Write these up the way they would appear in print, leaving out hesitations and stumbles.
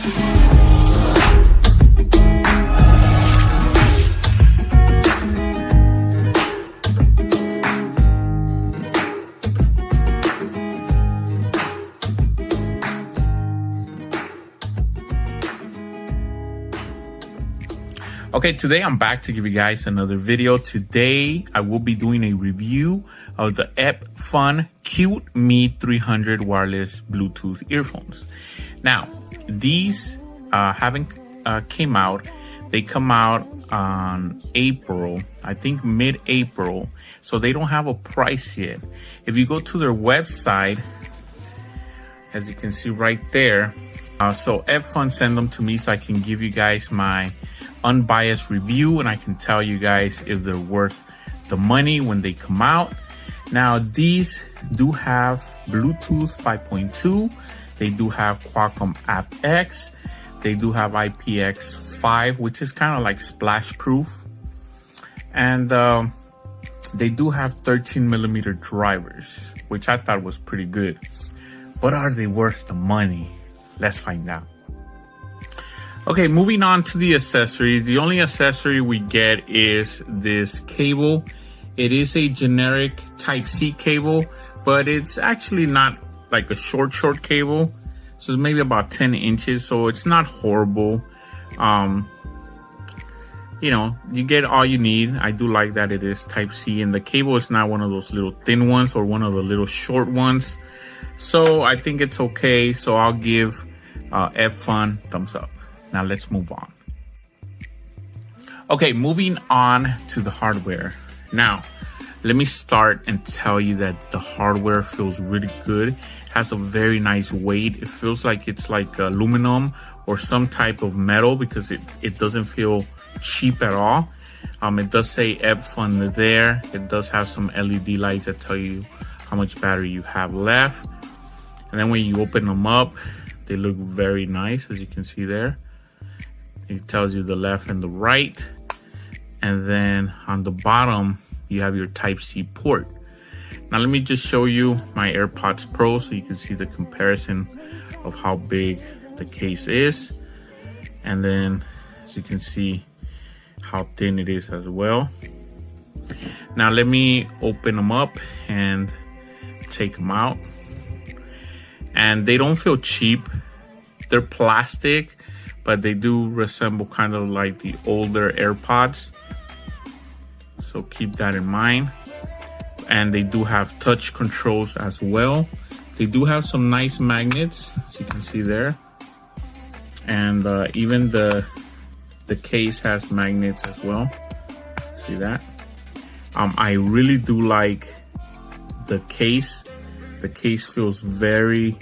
Okay, today I'm back to give you guys another video. Today I will be doing a review of the Epfun Cute Me 300 wireless Bluetooth earphones. Now, these haven't came out. They come out on April, I think mid-April, so they don't have a price yet. If you go to their website, as you can see right there, so Epfun sent them to me so I can give you guys my unbiased review and I can tell you guys if they're worth the money when they come out. Now, these do have Bluetooth 5.2. They do have Qualcomm aptX. They do have IPX5, which is kind of like splash proof. And they do have 13mm drivers, which I thought was pretty good. But are they worth the money? Let's find out. Okay, moving on to the accessories. The only accessory we get is this cable. It is a generic Type-C cable, but it's actually not like a short cable. So it's maybe about 10 inches, so it's not horrible. You know, you get all you need. I do like that it is Type-C, and the cable is not one of those little thin ones or one of the little short ones. So I think it's okay. So I'll give Epfun thumbs up. Now let's move on. Okay, moving on to the hardware. Now, let me start and tell you that the hardware feels really good. It has a very nice weight. It feels like it's like aluminum or some type of metal because it doesn't feel cheap at all. It does say Epfun there. It does have some LED lights that tell you how much battery you have left. And then when you open them up, they look very nice, as you can see there. It tells you the left and the right. And then on the bottom, you have your Type-C port. Now let me just show you my AirPods Pro so you can see the comparison of how big the case is. And then, as you can see, how thin it is as well. Now let me open them up and take them out. And they don't feel cheap. They're plastic, but they do resemble kind of like the older AirPods. So keep that in mind. And they do have touch controls as well. They do have some nice magnets, as you can see there. And even the case has magnets as well. See that? I really do like the case. The case feels very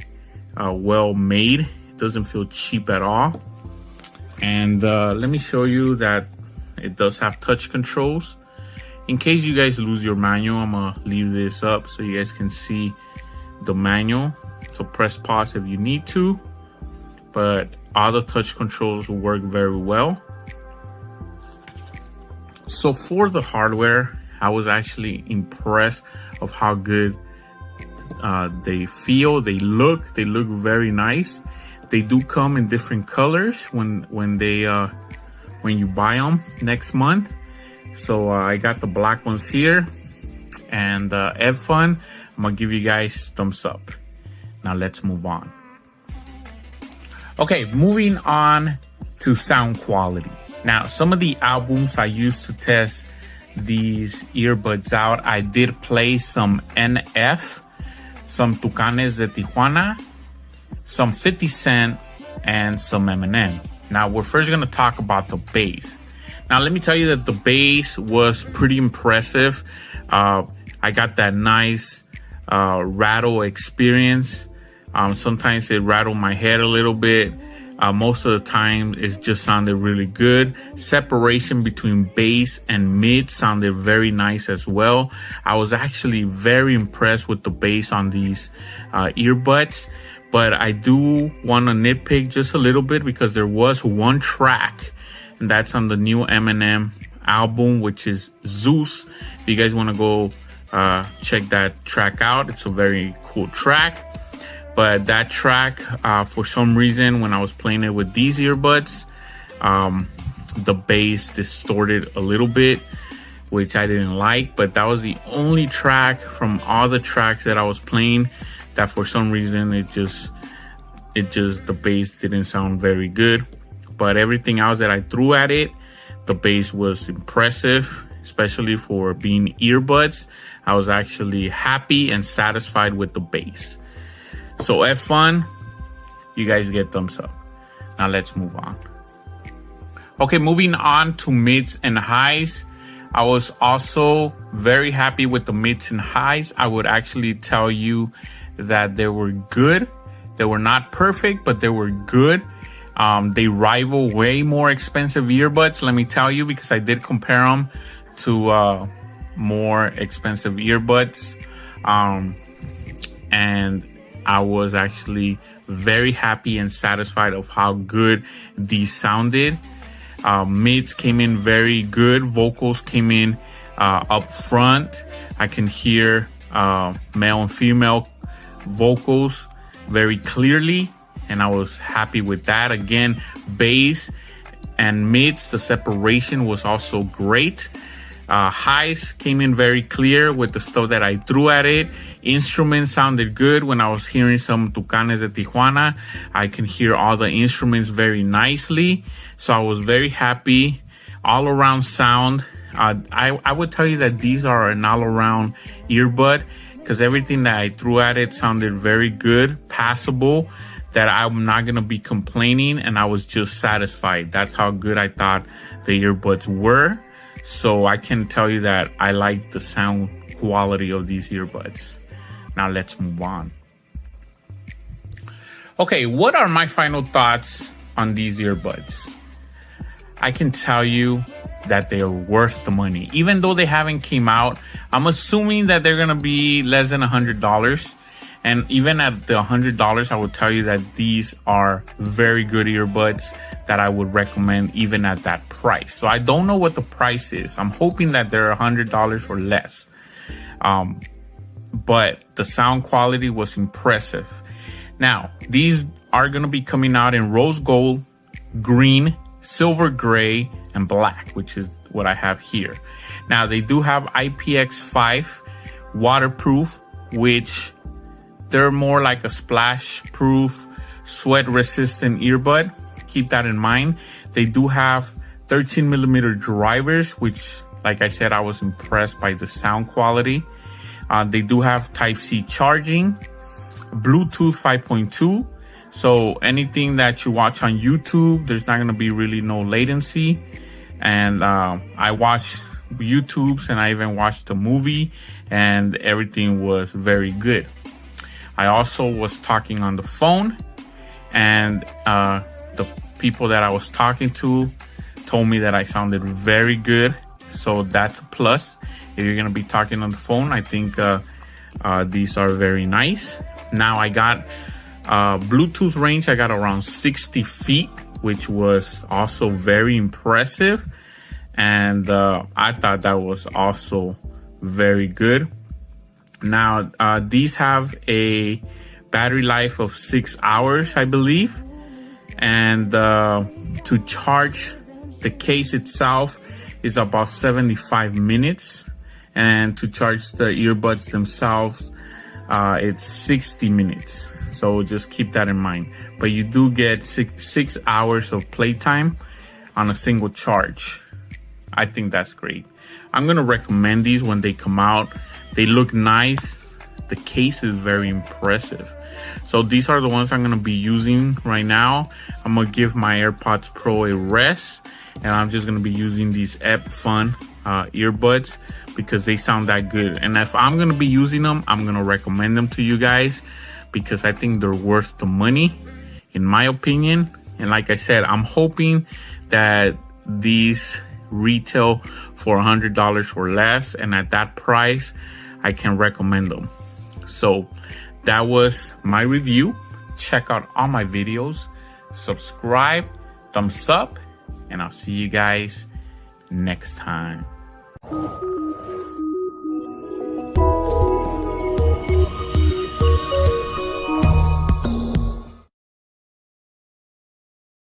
well made. It doesn't feel cheap at all. And let me show you that it does have touch controls. In case you guys lose your manual, I'm gonna leave this up so you guys can see the manual. So press pause if you need to, but all the touch controls will work very well. So for the hardware, I was actually impressed of how good they feel. They look very nice. They do come in different colors when you buy them next month. So I got the black ones here, and Epfun, I'm gonna give you guys thumbs up. Now let's move on. Okay, moving on to sound quality. Now, some of the albums I used to test these earbuds out, I did play some NF, some Tucanes de Tijuana, some 50 Cent, and some Eminem. Now, we're first gonna talk about the bass. Now, let me tell you that the bass was pretty impressive. I got that nice rattle experience. Sometimes it rattled my head a little bit. Most of the time, it just sounded really good. Separation between bass and mid sounded very nice as well. I was actually very impressed with the bass on these earbuds. But I do want to nitpick just a little bit because there was one track, and that's on the new Eminem album, which is Zeus. If you guys want to go check that track out, it's a very cool track. But that track, for some reason, when I was playing it with these earbuds, the bass distorted a little bit, which I didn't like. But that was the only track from all the tracks that I was playing that for some reason it just the bass didn't sound very good. But everything else that I threw at it, the bass was impressive, especially for being earbuds. I was actually happy and satisfied with the bass. So F1, you guys get thumbs up. Now let's move on. Okay, moving on to mids and highs. I was also very happy with the mids and highs. I would actually tell you that they were good. They were not perfect, but they were good. They rival way more expensive earbuds, let me tell you, because I did compare them to more expensive earbuds. And I was actually very happy and satisfied of how good these sounded. Mids came in very good. Vocals came in up front. I can hear male and female vocals very clearly, and I was happy with that. Again, bass and mids, the separation was also great. Highs came in very clear with the stuff that I threw at it. Instruments sounded good. When I was hearing some Tucanes de Tijuana, I can hear all the instruments very nicely. So I was very happy. All around sound. I would tell you that these are an all around earbud, because everything that I threw at it sounded very good, passable, that I'm not going to be complaining, and I was just satisfied. That's how good I thought the earbuds were. So I can tell you that I like the sound quality of these earbuds. Now let's move on. Okay, what are my final thoughts on these earbuds? I can tell you that they are worth the money. Even though they haven't came out, I'm assuming that they're gonna be less than $100. And even at the $100, I would tell you that these are very good earbuds that I would recommend even at that price. So I don't know what the price is. I'm hoping that they're $100 or less. But the sound quality was impressive. Now, these are going to be coming out in rose gold, green, silver gray, and black, which is what I have here. Now, they do have IPX5 waterproof, which they're more like a splash-proof, sweat-resistant earbud. Keep that in mind. They do have 13mm drivers, which, like I said, I was impressed by the sound quality. They do have Type-C charging, Bluetooth 5.2. So anything that you watch on YouTube, there's not going to be really no latency. And I watched YouTubes and I even watched the movie, and everything was very good. I also was talking on the phone, and the people that I was talking to told me that I sounded very good. So that's a plus. If you're going to be talking on the phone, I think these are very nice. Now I got Bluetooth range. I got around 60 feet, which was also very impressive. And I thought that was also very good. Now, these have a battery life of 6 hours, I believe. And to charge the case itself is about 75 minutes. And to charge the earbuds themselves, it's 60 minutes. So just keep that in mind. But you do get six hours of playtime on a single charge. I think that's great. I'm going to recommend these when they come out. They look nice. The case is very impressive. So these are the ones I'm going to be using right now. I'm going to give my AirPods Pro a rest. And I'm just going to be using these F1 earbuds because they sound that good. And if I'm going to be using them, I'm going to recommend them to you guys because I think they're worth the money, in my opinion. And like I said, I'm hoping that these retail for $100 or less. And at that price, I can recommend them. So that was my review. Check out all my videos. Subscribe, thumbs up, and I'll see you guys next time.